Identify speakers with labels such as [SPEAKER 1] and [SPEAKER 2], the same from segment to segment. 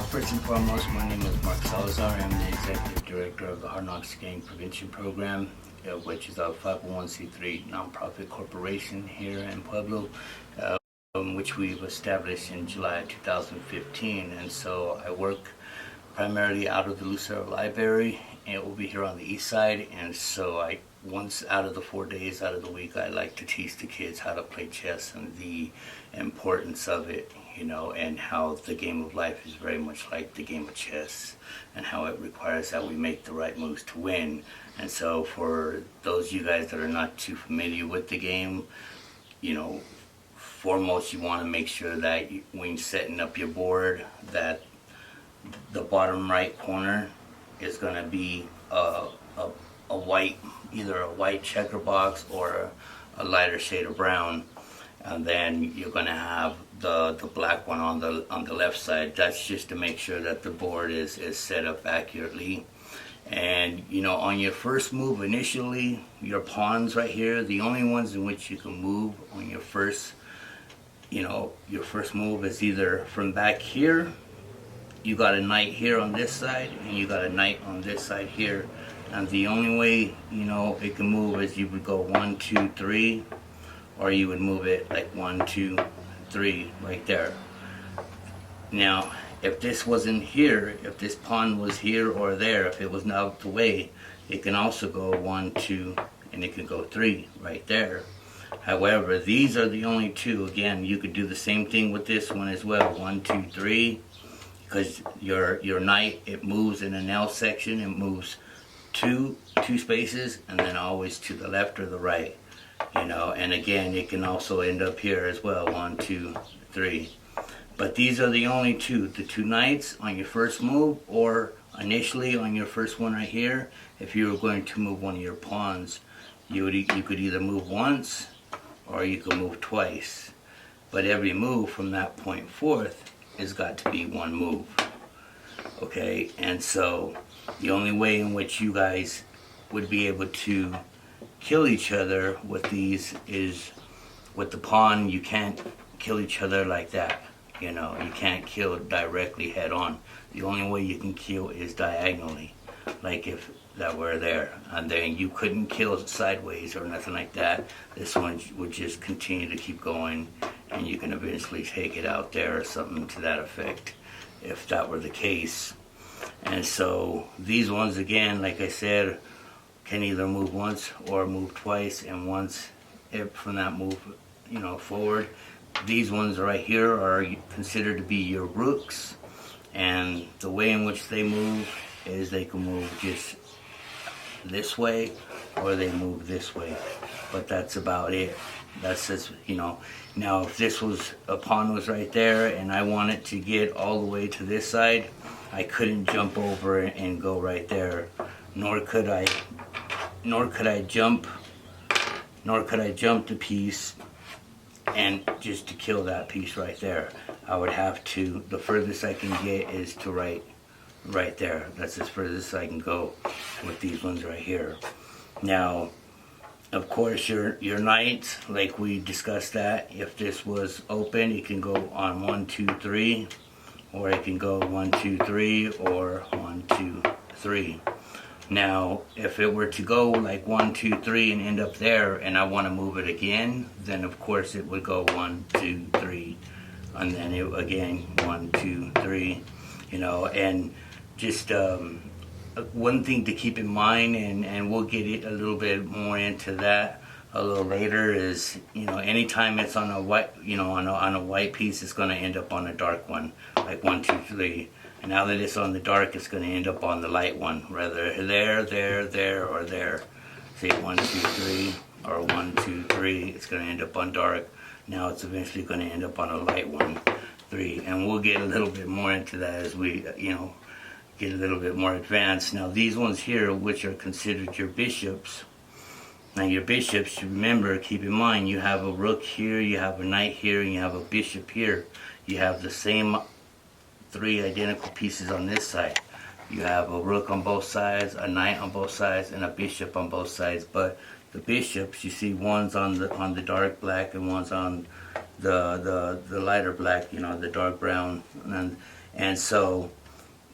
[SPEAKER 1] First and foremost, my name is Mark Salazar. I'm the Executive Director of the Knox Gang Prevention Program, which is a 501c3 nonprofit corporation here in Pueblo, which we've established in July 2015. And so I work primarily out of the Lucero Library, and it will be here on the east side. And so once out of the 4 days out of the week, I like to teach the kids how to play chess and the importance of it, and how the game of life is very much like the game of chess, and how it requires that we make the right moves to win. And so for those of you guys that are not too familiar with the game, foremost you want to make sure that when setting up your board, that the bottom right corner is going to be a white, either a white checker box or a lighter shade of brown, and then you're going to have the black one on the left side. That's just to make sure that the board is set up accurately. And on your first move initially, your pawns right here, the only ones in which you can move on your first move is either from back here. You got a knight here on this side, and you got a knight on this side here. And the only way, it can move is you would go 1, 2, 3, or you would move it like 1, 2, 3 right there. Now, if this wasn't here, if this pawn was here or there, if it was not out the way, it can also go 1, 2, and it can go 3 right there. However, these are the only two. Again, you could do the same thing with this one as well. 1, 2, 3. Because your knight, it moves in an L section. It moves two spaces, and then always to the left or the right. And again, it can also end up here as well. 1, 2, 3. But these are the only two. The two knights on your first move, or initially on your first one right here. If you were going to move one of your pawns, you could either move once or you could move twice. But every move from that point forth has got to be one move. Okay, and so the only way in which you guys would be able to kill each other with these is with the pawn. You can't kill each other like that. You can't kill directly head on. The only way you can kill is diagonally, like if that were there. And then you couldn't kill sideways or nothing like that. This one would just continue to keep going, and you can eventually take it out there or something to that effect, if that were the case. And so these ones, again, like I said, can either move once or move twice, and once from that move, forward. These ones right here are considered to be your rooks, and the way in which they move is they can move just this way or they move this way, but that's about it. That's just, now if this was, a pawn was right there and I wanted to get all the way to this side, I couldn't jump over and go right there, nor could I jump the piece and just to kill that piece right there. I would have to, the furthest I can get is to right there. That's as furthest I can go with these ones right here. Now, of course, your knights, like we discussed that, if this was open, it can go on 1, 2, 3, or it can go 1, 2, 3, or 1, 2, 3. Now, if it were to go like 1, 2, 3 and end up there, and I want to move it again, then of course it would go 1, 2, 3, and then it again 1, 2, 3, and just one thing to keep in mind, and we'll get it a little bit more into that a little later, is anytime it's on a white, on a white piece, it's going to end up on a dark one, like 1, 2, 3. And now that it's on the dark, it's going to end up on the light one, whether there, or there. Say 1, 2, 3, or 1, 2, 3. It's going to end up on dark. Now it's eventually going to end up on a light 1, 3, and we'll get a little bit more into that as we, get a little bit more advanced. Now these ones here, which are considered your bishops. Now your bishops, remember, keep in mind, you have a rook here, you have a knight here, and you have a bishop here. You have the same 3 identical pieces on this side. You have a rook on both sides, a knight on both sides, and a bishop on both sides. But the bishops, you see, one's on the dark black and one's on the lighter black, the dark brown. And And so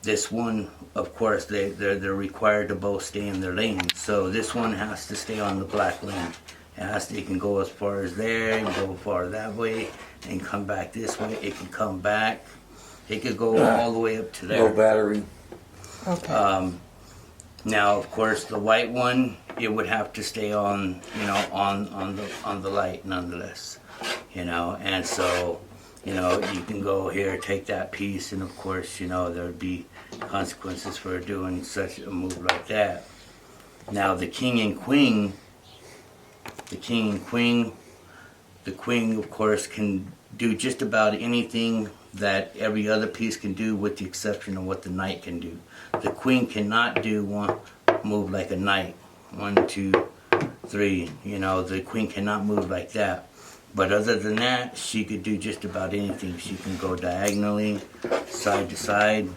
[SPEAKER 1] this one, of course, they're required to both stay in their lane. So this one has to stay on the black lane. It can go as far as there, and go far that way, and come back this way. It can come back. It could go all the way up to there.
[SPEAKER 2] No battery.
[SPEAKER 3] Okay.
[SPEAKER 1] Now, of course, the white one, it would have to stay on, on the light nonetheless, And so, you can go here, take that piece, and of course, there would be consequences for doing such a move like that. Now, the king and queen, the queen, of course, can do just about anything that every other piece can do, with the exception of what the knight can do. The queen cannot do one move like a knight. 1, 2, 3. The queen cannot move like that. But other than that, she could do just about anything. She can go diagonally, side to side.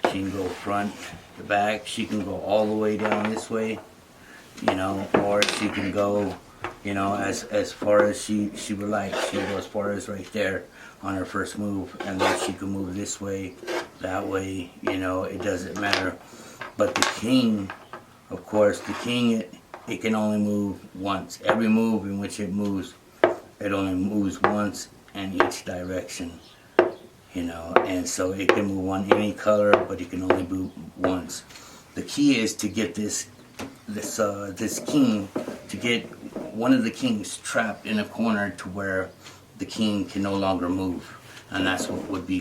[SPEAKER 1] She can go front to back. She can go all the way down this way, or she can go, as far as she would like. She can go as far as right there on her first move, and then she can move this way, that way, it doesn't matter. But the king, of course, it can only move once. Every move in which it moves, it only moves once in each direction, and so it can move on any color, but it can only move once. The key is to get this king, to get one of the kings trapped in a corner to where the king can no longer move, and that's what would be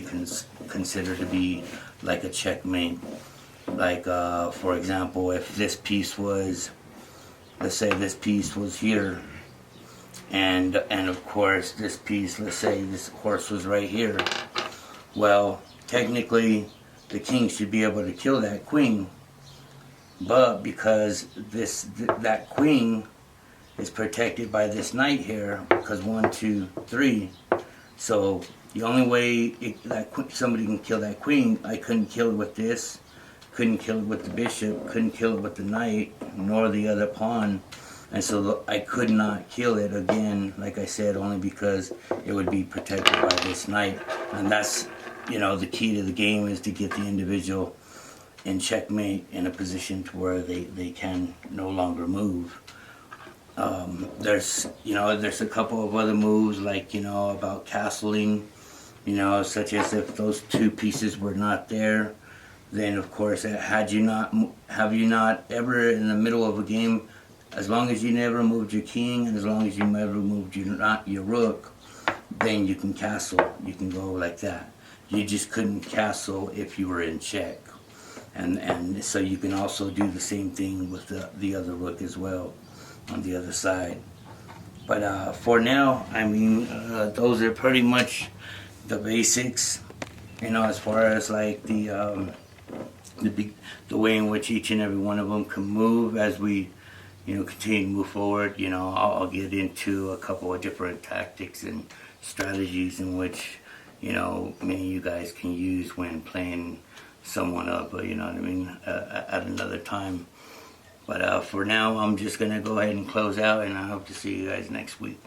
[SPEAKER 1] considered to be like a checkmate. Like, for example, if this piece was, let's say this piece was here, and of course this piece, let's say this horse was right here. Well, technically, the king should be able to kill that queen, but because that queen is protected by this knight here, because 1, 2, 3. So the only way somebody can kill that queen, I couldn't kill it with this, couldn't kill it with the bishop, couldn't kill it with the knight, nor the other pawn. And so I could not kill it again, like I said, only because it would be protected by this knight. And that's, the key to the game, is to get the individual in checkmate, in a position to where they can no longer move. There's a couple of other moves, like, about castling, such as if those two pieces were not there, then of course, have you not ever in the middle of a game, as long as you never moved your king, and as long as you never moved your rook, then you can castle. You can go like that. You just couldn't castle if you were in check. And so you can also do the same thing with the other rook as well on the other side. But for now, those are pretty much the basics, as far as like the way in which each and every one of them can move. As we continue to move forward, I'll get into a couple of different tactics and strategies in which many of you guys can use when playing someone up, at another time. But for now, I'm just going to go ahead and close out, and I hope to see you guys next week.